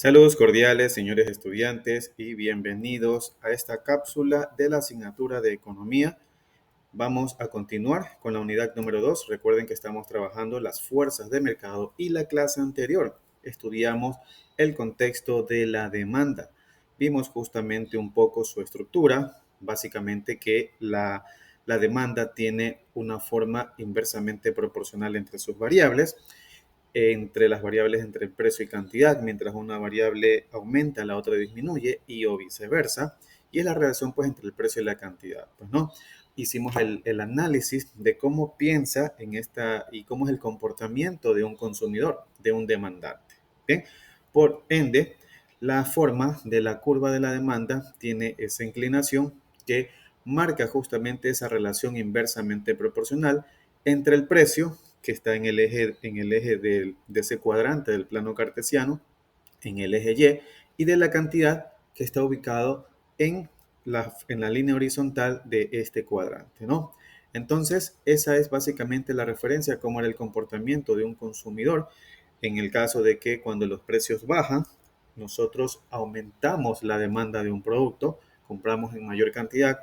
Saludos cordiales, señores estudiantes, y bienvenidos a esta cápsula de la asignatura de Economía. Vamos a continuar con la unidad número 2. Recuerden que estamos trabajando las fuerzas de mercado y la clase anterior estudiamos el contexto de la demanda. Vimos justamente un poco su estructura, básicamente que la demanda tiene una forma inversamente proporcional entre sus variables, entre las variables entre precio y cantidad. Mientras una variable aumenta, la otra disminuye, y o viceversa. Y es la relación pues entre el precio y la cantidad, pues, ¿no? Hicimos el análisis de cómo piensa en esta y cómo es el comportamiento de un consumidor, de un demandante. ¿Bien? Por ende, la forma de la curva de la demanda tiene esa inclinación que marca justamente esa relación inversamente proporcional entre el precio, que está en el eje de ese cuadrante del plano cartesiano, en el eje y de la cantidad, que está ubicado en la línea horizontal de este cuadrante, ¿no? Entonces, esa es básicamente la referencia a cómo era el comportamiento de un consumidor en el caso de que cuando los precios bajan, nosotros aumentamos la demanda de un producto, compramos en mayor cantidad,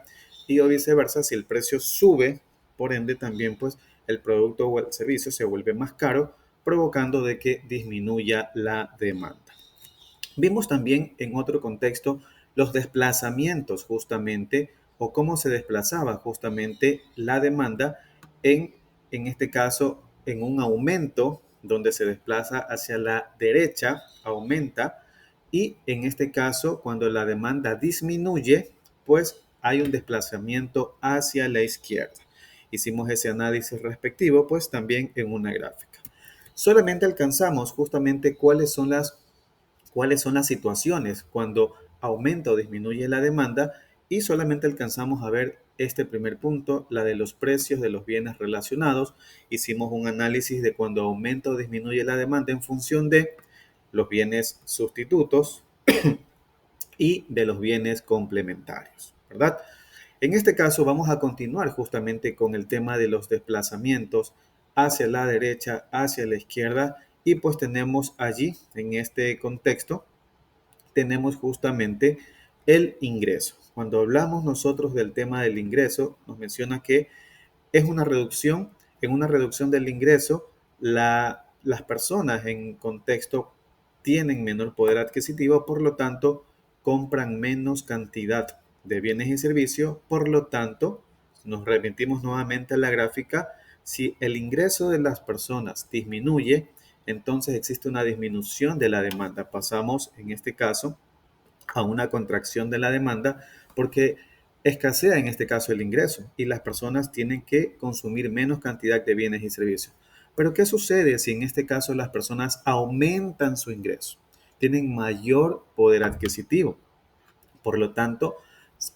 y o viceversa, si el precio sube, por ende también pues el producto o el servicio se vuelve más caro, provocando de que disminuya la demanda. Vimos también en otro contexto los desplazamientos justamente, o cómo se desplazaba justamente la demanda en este caso en un aumento donde se desplaza hacia la derecha, aumenta, y en este caso cuando la demanda disminuye, pues hay un desplazamiento hacia la izquierda. Hicimos ese análisis respectivo pues también en una gráfica. Solamente alcanzamos justamente cuáles son las situaciones cuando aumenta o disminuye la demanda, y solamente alcanzamos a ver este primer punto, la de los precios de los bienes relacionados. Hicimos un análisis de cuando aumenta o disminuye la demanda en función de los bienes sustitutos y de los bienes complementarios, ¿verdad? En este caso vamos a continuar justamente con el tema de los desplazamientos hacia la derecha, hacia la izquierda, y pues tenemos allí en este contexto tenemos justamente el ingreso. Cuando hablamos nosotros del tema del ingreso, nos menciona que es una reducción, en una reducción del ingreso, las personas en contexto tienen menor poder adquisitivo, por lo tanto, compran menos cantidad de bienes y servicios. Por lo tanto, nos remitimos nuevamente a la gráfica. Si el ingreso de las personas disminuye, entonces existe una disminución de la demanda. Pasamos, en este caso, a una contracción de la demanda, porque escasea en este caso el ingreso y las personas tienen que consumir menos cantidad de bienes y servicios. Pero ¿qué sucede si en este caso las personas aumentan su ingreso? Tienen mayor poder adquisitivo. Por lo tanto,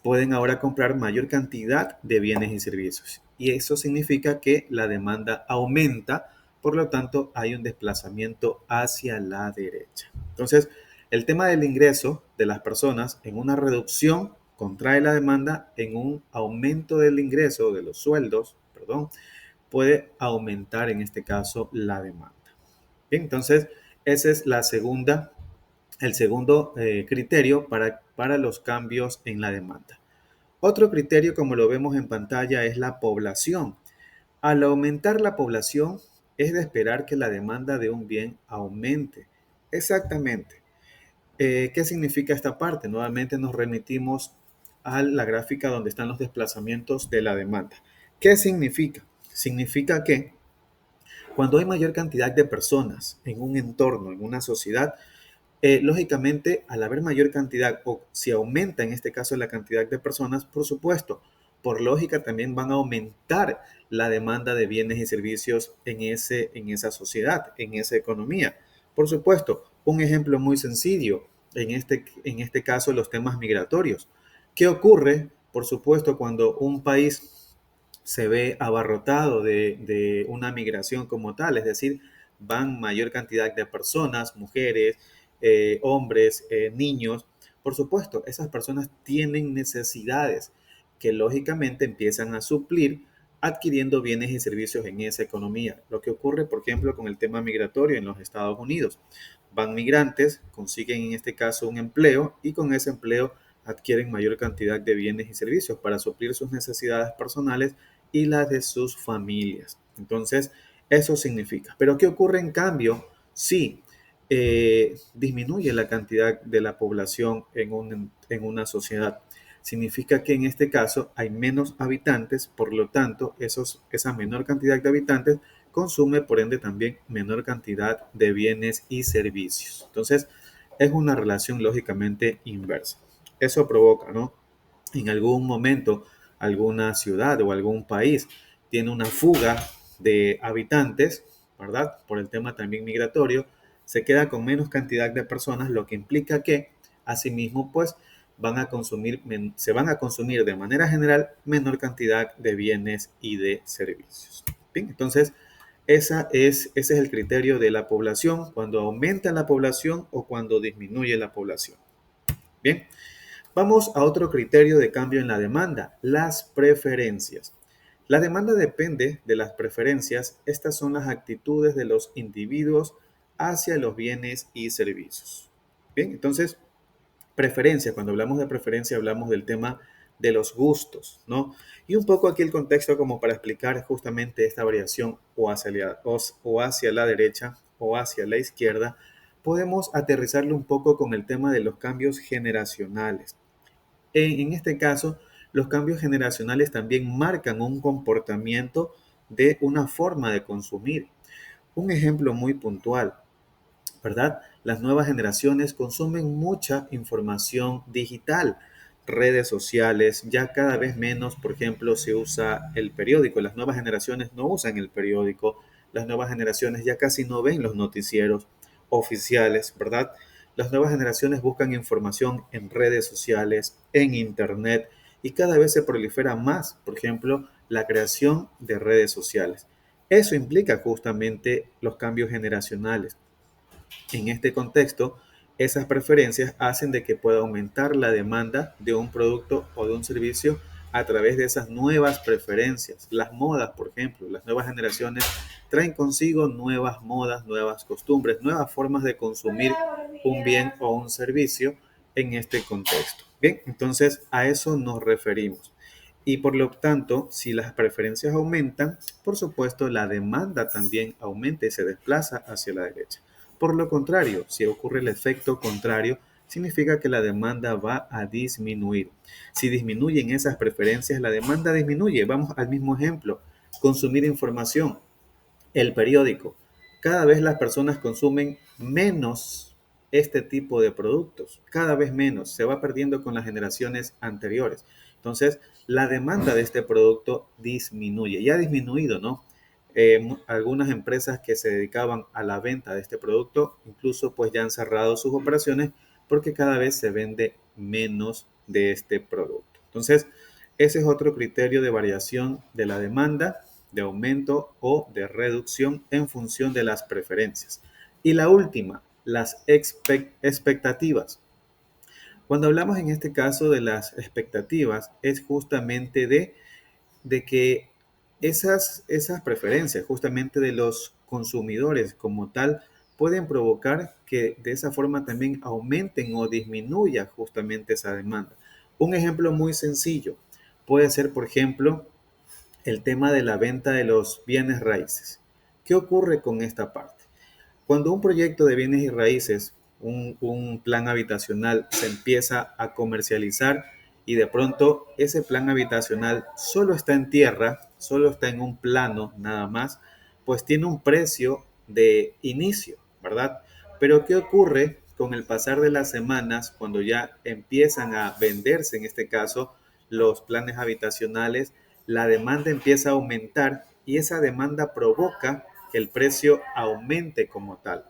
pueden ahora comprar mayor cantidad de bienes y servicios. Y eso significa que la demanda aumenta, por lo tanto, hay un desplazamiento hacia la derecha. Entonces, el tema del ingreso de las personas en una reducción contrae la demanda, en un aumento del ingreso de los sueldos, perdón, puede aumentar en este caso la demanda. Bien, entonces, esa es el segundo criterio para los cambios en la demanda. Otro criterio, como lo vemos en pantalla, es la población. Al aumentar la población, es de esperar que la demanda de un bien aumente. Exactamente. ¿Qué significa esta parte? Nuevamente nos remitimos a la gráfica donde están los desplazamientos de la demanda. ¿Qué significa? Significa que cuando hay mayor cantidad de personas en un entorno, en una sociedad, lógicamente, al haber mayor cantidad, o si aumenta en este caso la cantidad de personas, por supuesto, por lógica también van a aumentar la demanda de bienes y servicios en esa sociedad, en esa economía. Por supuesto, un ejemplo muy sencillo, en este caso los temas migratorios. ¿Qué ocurre, por supuesto, cuando un país se ve abarrotado de una migración como tal? Es decir, van mayor cantidad de personas, mujeres, hombres, niños. Por supuesto, esas personas tienen necesidades que lógicamente empiezan a suplir adquiriendo bienes y servicios en esa economía. Lo que ocurre, por ejemplo, con el tema migratorio en los Estados Unidos. Van migrantes, consiguen en este caso un empleo y con ese empleo adquieren mayor cantidad de bienes y servicios para suplir sus necesidades personales y las de sus familias. Entonces, eso significa. Pero ¿qué ocurre en cambio si disminuye la cantidad de la población en una sociedad? Significa que en este caso hay menos habitantes, por lo tanto, esa menor cantidad de habitantes consume por ende también menor cantidad de bienes y servicios. Entonces, es una relación lógicamente inversa. Eso provoca, ¿no? En algún momento, alguna ciudad o algún país tiene una fuga de habitantes, ¿verdad? Por el tema también migratorio, se queda con menos cantidad de personas, lo que implica que, asimismo, pues, se van a consumir de manera general menor cantidad de bienes y de servicios. Bien, entonces, ese es el criterio de la población, cuando aumenta la población o cuando disminuye la población. Bien, vamos a otro criterio de cambio en la demanda, las preferencias. La demanda depende de las preferencias. Estas son las actitudes de los individuos hacia los bienes y servicios. Bien, entonces, preferencia, cuando hablamos de preferencia hablamos del tema de los gustos, ¿no? Y un poco aquí el contexto como para explicar justamente esta variación o hacia la derecha o hacia la izquierda, podemos aterrizarlo un poco con el tema de los cambios generacionales. En este caso, los cambios generacionales también marcan un comportamiento de una forma de consumir. Un ejemplo muy puntual, ¿verdad? Las nuevas generaciones consumen mucha información digital, redes sociales, ya cada vez menos, por ejemplo, se usa el periódico. Las nuevas generaciones no usan el periódico, las nuevas generaciones ya casi no ven los noticieros oficiales, ¿verdad? Las nuevas generaciones buscan información en redes sociales, en internet, y cada vez se prolifera más, por ejemplo, la creación de redes sociales. Eso implica justamente los cambios generacionales. En este contexto, esas preferencias hacen de que pueda aumentar la demanda de un producto o de un servicio a través de esas nuevas preferencias. Las modas, por ejemplo, las nuevas generaciones traen consigo nuevas modas, nuevas costumbres, nuevas formas de consumir un bien o un servicio en este contexto. Bien, entonces a eso nos referimos. Y por lo tanto, si las preferencias aumentan, por supuesto la demanda también aumenta y se desplaza hacia la derecha. Por lo contrario, si ocurre el efecto contrario, significa que la demanda va a disminuir. Si disminuyen esas preferencias, la demanda disminuye. Vamos al mismo ejemplo, consumir información, el periódico. Cada vez las personas consumen menos este tipo de productos, cada vez menos, se va perdiendo con las generaciones anteriores. Entonces, la demanda de este producto disminuye, ya ha disminuido, ¿no? Algunas empresas que se dedicaban a la venta de este producto, incluso pues ya han cerrado sus operaciones porque cada vez se vende menos de este producto. Entonces, ese es otro criterio de variación de la demanda, de aumento o de reducción en función de las preferencias. Y la última, las expectativas. Cuando hablamos en este caso de las expectativas, es justamente de que esas preferencias justamente de los consumidores como tal pueden provocar que de esa forma también aumenten o disminuya justamente esa demanda. Un ejemplo muy sencillo puede ser, por ejemplo, el tema de la venta de los bienes raíces. ¿Qué ocurre con esta parte? Cuando un proyecto de bienes y raíces, un plan habitacional se empieza a comercializar y de pronto ese plan habitacional solo está en tierra, solo está en un plano nada más, pues tiene un precio de inicio, ¿verdad? Pero ¿qué ocurre con el pasar de las semanas cuando ya empiezan a venderse, en este caso, los planes habitacionales? La demanda empieza a aumentar y esa demanda provoca que el precio aumente como tal,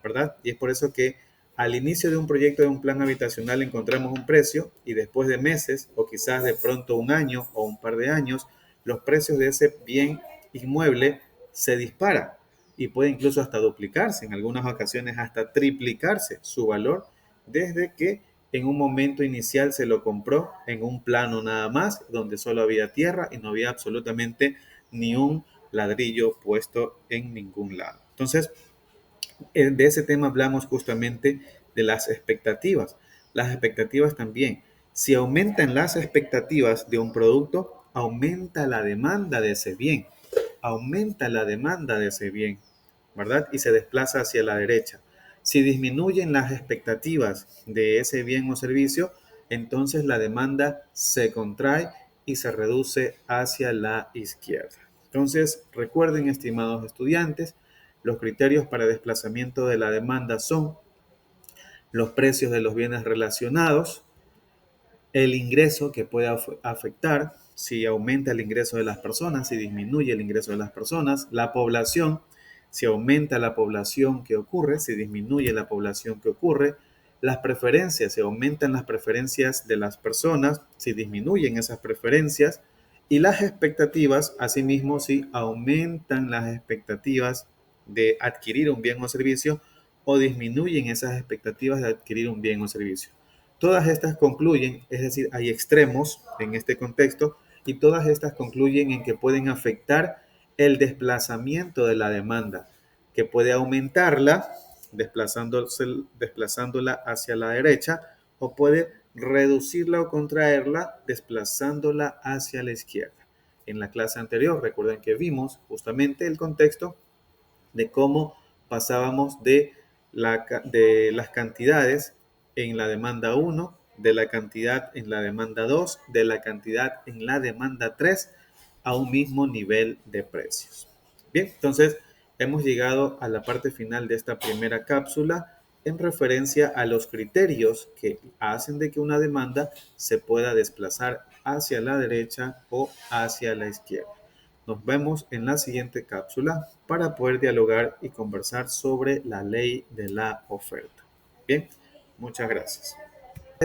¿verdad? Y es por eso que al inicio de un proyecto de un plan habitacional encontramos un precio y después de meses o quizás de pronto un año o un par de años, los precios de ese bien inmueble se disparan y puede incluso hasta duplicarse, en algunas ocasiones hasta triplicarse su valor desde que en un momento inicial se lo compró en un plano nada más, donde solo había tierra y no había absolutamente ni un ladrillo puesto en ningún lado. Entonces, de ese tema hablamos justamente de las expectativas. Las expectativas también. Si aumentan las expectativas de un producto, aumenta la demanda de ese bien. Aumenta la demanda de ese bien, ¿verdad? Y se desplaza hacia la derecha. Si disminuyen las expectativas de ese bien o servicio, entonces la demanda se contrae y se reduce hacia la izquierda. Entonces, recuerden, estimados estudiantes, los criterios para desplazamiento de la demanda son los precios de los bienes relacionados, el ingreso que puede afectar, si aumenta el ingreso de las personas, si disminuye el ingreso de las personas, la población, si aumenta la población que ocurre, si disminuye la población que ocurre, las preferencias, si aumentan las preferencias de las personas, si disminuyen esas preferencias, y las expectativas, asimismo, si aumentan las expectativas de adquirir un bien o servicio o disminuyen esas expectativas de adquirir un bien o servicio. Todas estas concluyen, es decir, hay extremos en este contexto, y todas estas concluyen en que pueden afectar el desplazamiento de la demanda, que puede aumentarla desplazándola hacia la derecha, o puede reducirla o contraerla desplazándola hacia la izquierda. En la clase anterior, recuerden que vimos justamente el contexto de cómo pasábamos de las cantidades en la demanda 1, de la cantidad en la demanda 2, de la cantidad en la demanda 3 a un mismo nivel de precios. Bien, entonces hemos llegado a la parte final de esta primera cápsula en referencia a los criterios que hacen de que una demanda se pueda desplazar hacia la derecha o hacia la izquierda. Nos vemos en la siguiente cápsula para poder dialogar y conversar sobre la ley de la oferta. Bien, muchas gracias.